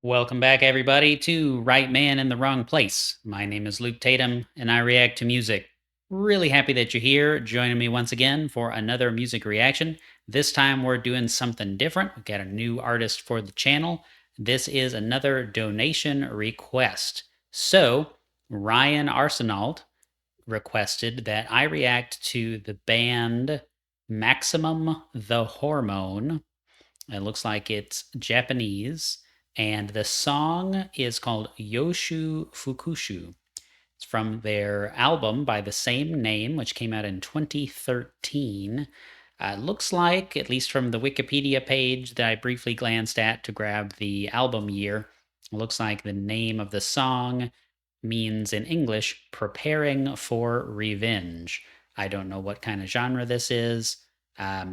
Welcome back, everybody, to Right Man in the Wrong Place. My name is Luke Tatum, and I react to music. Really happy that you're here, joining me once again for another music reaction. This time, we're doing something different. We've got a new artist for the channel. This is another donation request. So, Ryan Arsenault requested that I react to the band Maximum the Hormone. It looks like it's Japanese, and the song is called Yoshu Fukushu. It's from their album by the same name, which came out in 2013. Looks like, at least from the Wikipedia page that I briefly glanced at to grab the album year, looks like the name of the song means in English, preparing for revenge. I don't know what kind of genre this is. I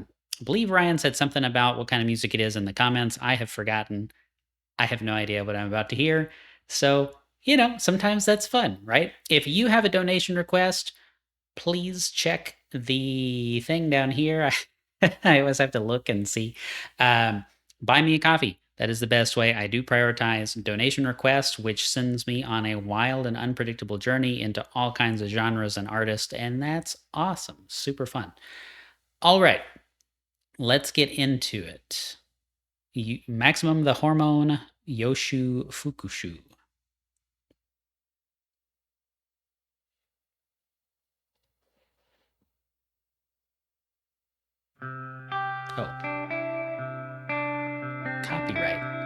believe Ryan said something about what kind of music it is in the comments. I have forgotten. I have no idea what I'm about to hear. So, sometimes that's fun, right? If you have a donation request, please check the thing down here. I always have to look and see. Buy me a coffee. That is the best way. I do prioritize donation requests, which sends me on a wild and unpredictable journey into all kinds of genres and artists, and that's awesome. Super fun. All right, let's get into it. Maximum the Hormone, Yoshu Fukushu. Oh, copyright.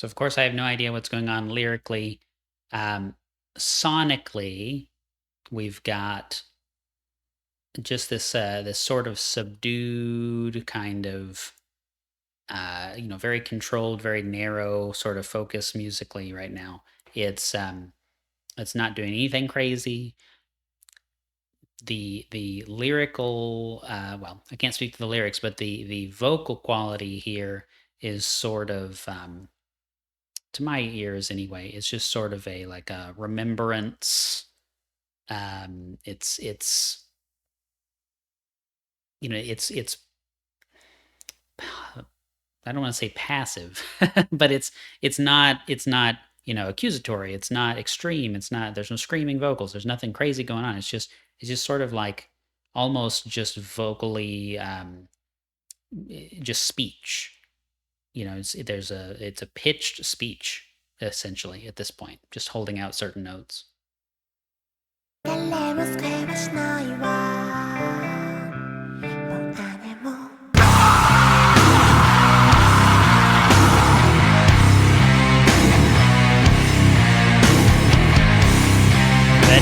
So of course I have no idea what's going on lyrically. Sonically, we've got just this sort of subdued kind of very controlled, very narrow sort of focus musically right now. It's not doing anything crazy. The lyrical well, I can't speak to the lyrics, but the vocal quality here is sort of to my ears anyway, it's just sort of a like a remembrance. It's it's I don't want to say passive, but it's not accusatory. It's not extreme. It's not there's no screaming vocals. There's nothing crazy going on. It's just sort of like almost just vocally just speech. It's a pitched speech essentially at this point, just holding out certain notes. That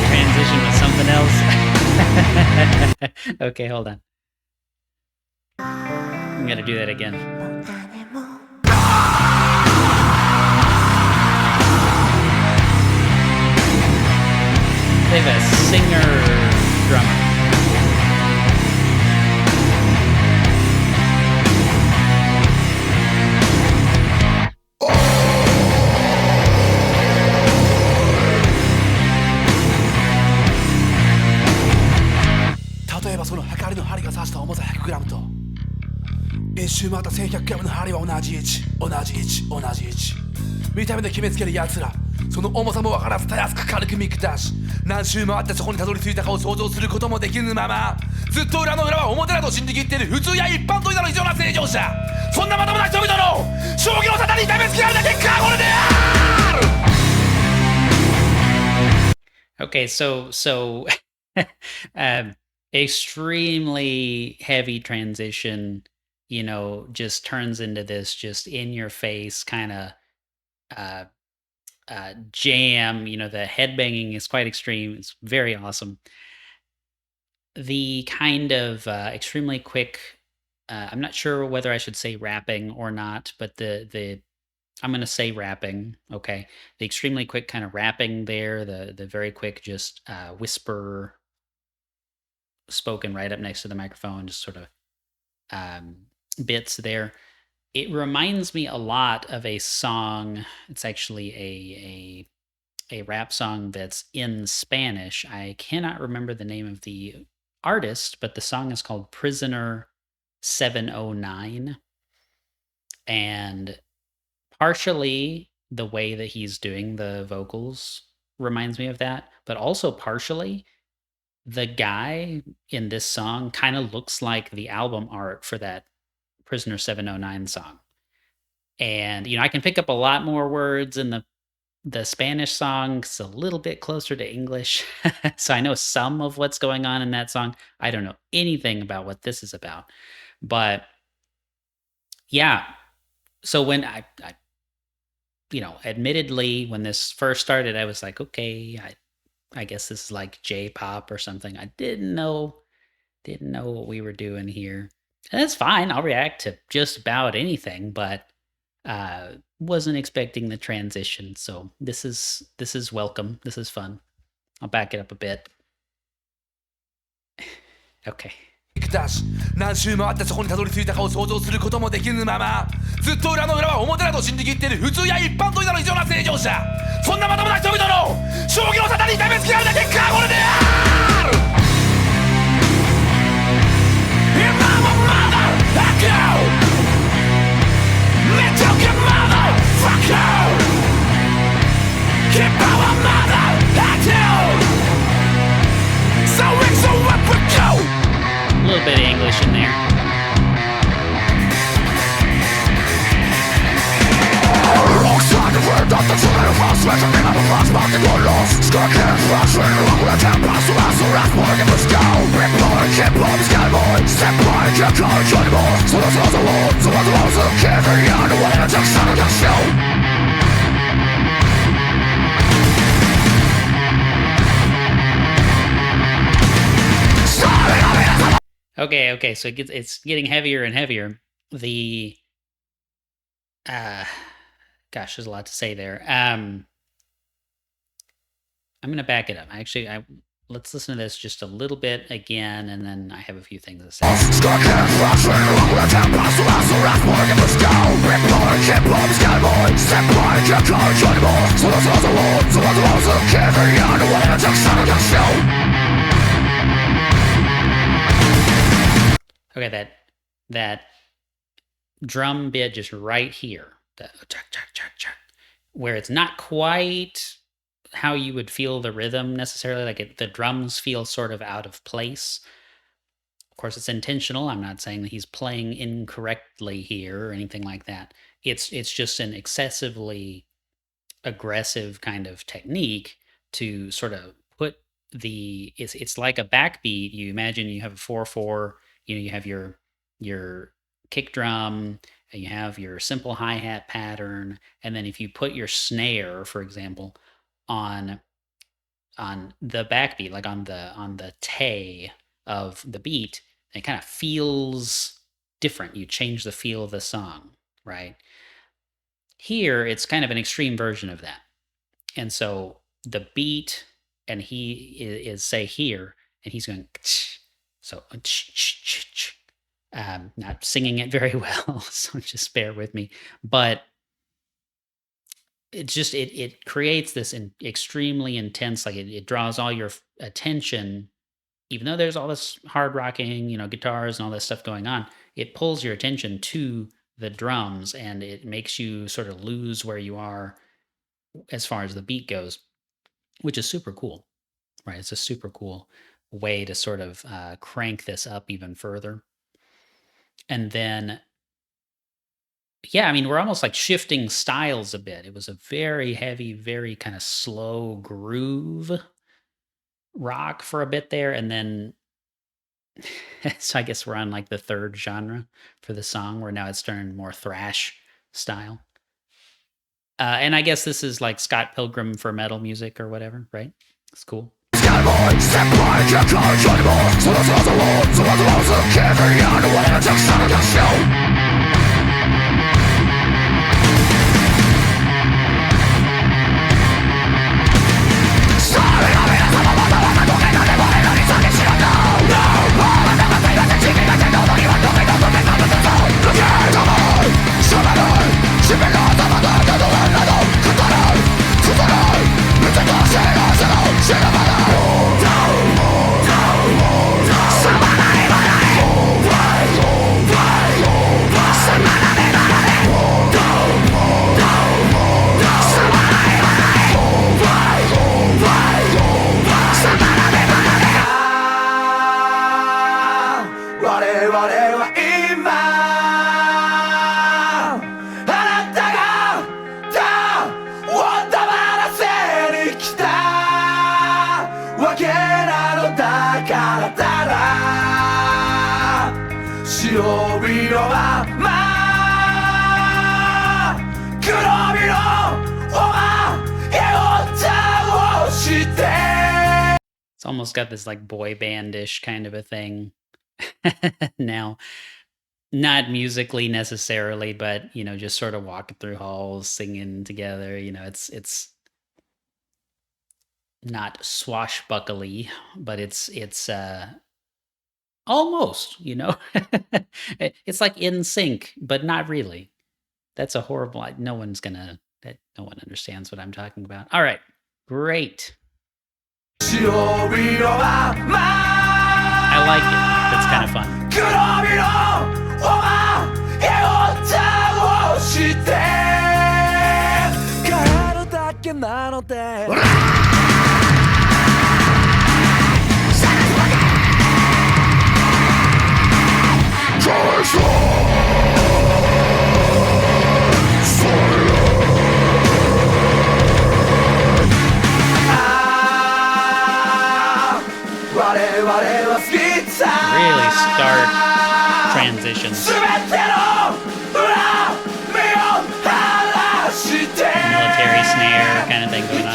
transition was something else. Okay, hold on. I'm gonna do that again. They have a singer drummer. Okay, so um, extremely heavy transition, just turns into this just in your face kind of uh, jam. The headbanging is quite extreme. It's very awesome. the kind of extremely quick. I'm not sure whether I should say rapping or not, but the I'm gonna say rapping. Okay, the extremely quick kind of rapping there. The very quick just whisper spoken right up next to the microphone, just sort of um, bits there. It reminds me a lot of a song. It's actually a rap song that's in Spanish. I cannot remember the name of the artist, but the song is called Prisoner 709. And partially the way that he's doing the vocals reminds me of that, but also partially the guy in this song kind of looks like the album art for that Prisoner 709 song. And I can pick up a lot more words in the Spanish song. It's a little bit closer to English. So I know some of what's going on in that song. I don't know anything about what this is about. But yeah, so when I admittedly, when this first started, I was like, okay, I guess this is like J-pop or something. I didn't know what we were doing here. And that's fine. I'll react to just about anything, but wasn't expecting the transition. So this is welcome. This is fun. I'll back it up a bit. Okay. 何周回ってそこにたどり着いたかを想像することもできぬままずっと裏の裏は表だと信じきっている普通や一般といだの異常な正常者そんなまともな人々の商業沙汰に痛めつけられた結果はこれである今もまだecho Mediocre motherfucker Keep our mother active So it's a weapon go A little bit of English in there. Alongside the word of the children of us Measuring in the last market or lost Skulking, flashing, along with a temper So as the wrath more than was down Rip boy, keep up, sky boy Step by, keep courage anymore So that's all the world, so that's all the kid And you're the one that just sounded your show Okay, so it's getting heavier and heavier. The gosh, there's a lot to say there. I'm gonna back it up. Let's listen to this just a little bit again, and then I have a few things to say. Okay, that drum bit just right here, where it's not quite how you would feel the rhythm necessarily. Like the drums feel sort of out of place. Of course, it's intentional. I'm not saying that he's playing incorrectly here or anything like that. It's just an excessively aggressive kind of technique to sort of put it's like a backbeat. You imagine you have a 4/4. You have your kick drum, and you have your simple hi-hat pattern, and then if you put your snare, for example, on the backbeat, like on the tay of the beat, it kind of feels different. You change the feel of the song, right? Here, it's kind of an extreme version of that. And so the beat, and he is say here, and he's going, so not singing it very well, so just bear with me. But it creates this extremely intense, like it draws all your attention, even though there's all this hard rocking, guitars and all this stuff going on. It pulls your attention to the drums, and it makes you sort of lose where you are as far as the beat goes, which is super cool, right? It's a super cool way to sort of crank this up even further. And then, yeah, I mean, we're almost like shifting styles a bit. It was a very heavy, very kind of slow groove rock for a bit there. And then, so I guess we're on like the third genre for the song, where now it's turned more thrash style. And I guess this is like Scott Pilgrim for metal music or whatever, right? It's cool. るも先輩逆境にもその想像をゾワゾワず消えてやる我ら弱者の逆襲It's almost got this like boy bandish kind of a thing. Now, not musically necessarily, but just sort of walking through halls, singing together. It's not swashbuckly, but it's almost. It's like in sync, but not really. That's a horrible. No one understands what I'm talking about. All right, great. I like it. That's kind of fun. Really stark transitions. Military snare kind of thing going on.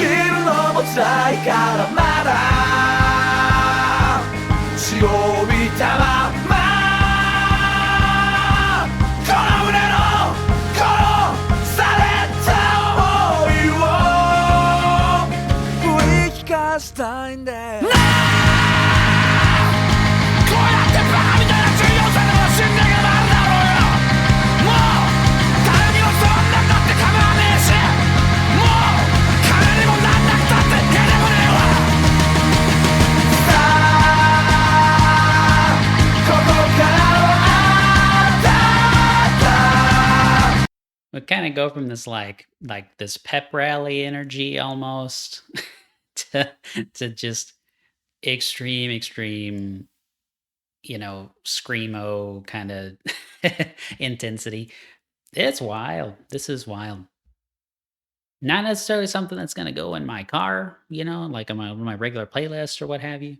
We kind of go from this like this pep rally energy almost to just extreme, screamo kind of intensity. It's wild. This is wild. Not necessarily something that's going to go in my car, like on my regular playlist or what have you.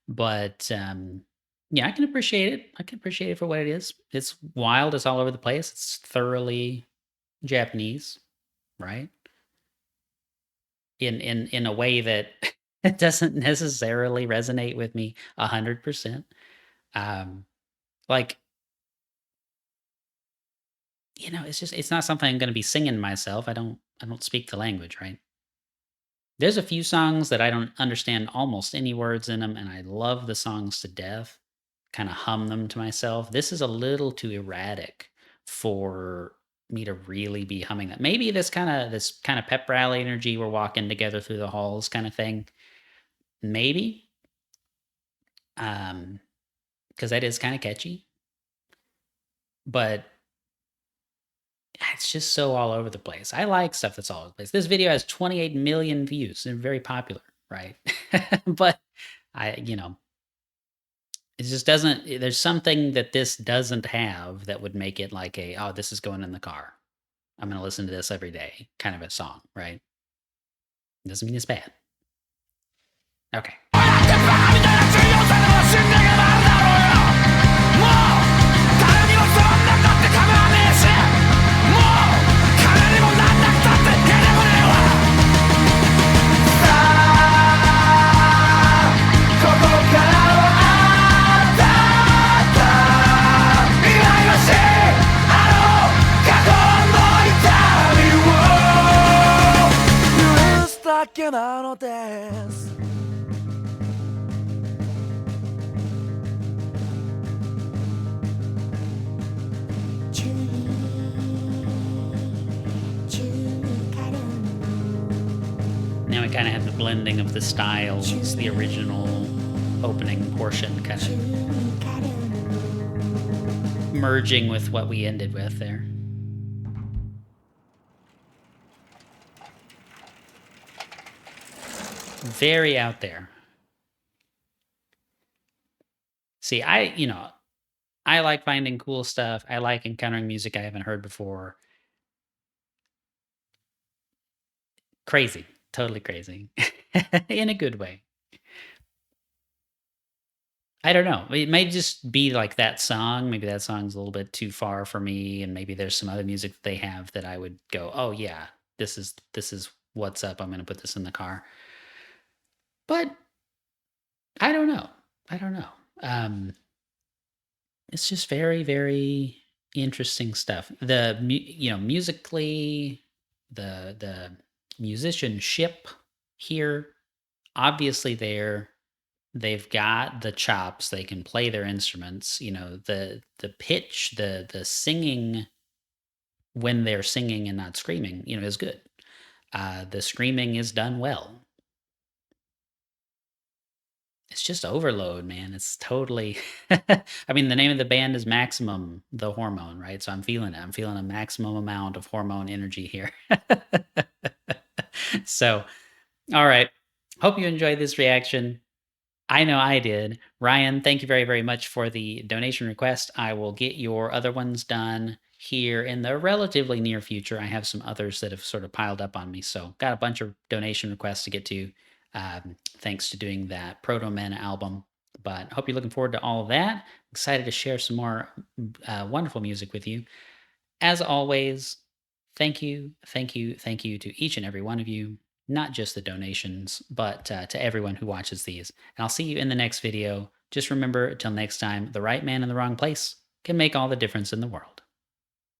But yeah, I can appreciate it. I can appreciate it for what it is. It's wild. It's all over the place. It's thoroughly Japanese, right? In a way that it doesn't necessarily resonate with me 100%. Like, it's not something I'm going to be singing myself. I don't speak the language, right? There's a few songs that I don't understand almost any words in them, and I love the songs to death. Kind of hum them to myself. This is a little too erratic for me to really be humming that. Maybe this kind of pep rally energy, we're walking together through the halls kind of thing. Maybe. Because that is kind of catchy. But it's just so all over the place. I like stuff that's all over the place. This video has 28 million views and very popular, right? But it just doesn't, there's something that this doesn't have that would make it like this is going in the car. I'm going to listen to this every day kind of a song, right? Doesn't mean it's bad. Okay. たのです。Now we kind of have the blending of the styles, the original opening portion kind of merging with what we ended with there. Very out there. See, I like finding cool stuff. I like encountering music I haven't heard before. Crazy. Totally crazy. In a good way. I don't know. It might just be like that song. Maybe that song's a little bit too far for me, and maybe there's some other music that they have that I would go, "Oh yeah, this is what's up. I'm gonna put this in the car." But I don't know. I don't know. It's just very, very interesting stuff. Musically, the musicianship here, obviously they've got the chops. They can play their instruments. The pitch, the singing when they're singing and not screaming, is good. The screaming is done well. It's just overload, man. It's totally I mean, the name of the band is Maximum the Hormone, right? So I'm feeling it. I'm feeling a maximum amount of hormone energy here. So, all right. Hope you enjoyed this reaction. I know I did. Ryan, thank you very, very much for the donation request. I will get your other ones done here in the relatively near future. I have some others that have sort of piled up on me. So, got a bunch of donation requests to get to, thanks to doing that Proto Men album. But hope you're looking forward to all of that. Excited to share some more wonderful music with you. As always, thank you, thank you, thank you to each and every one of you, not just the donations, but to everyone who watches these. And I'll see you in the next video. Just remember, until next time, the right man in the wrong place can make all the difference in the world.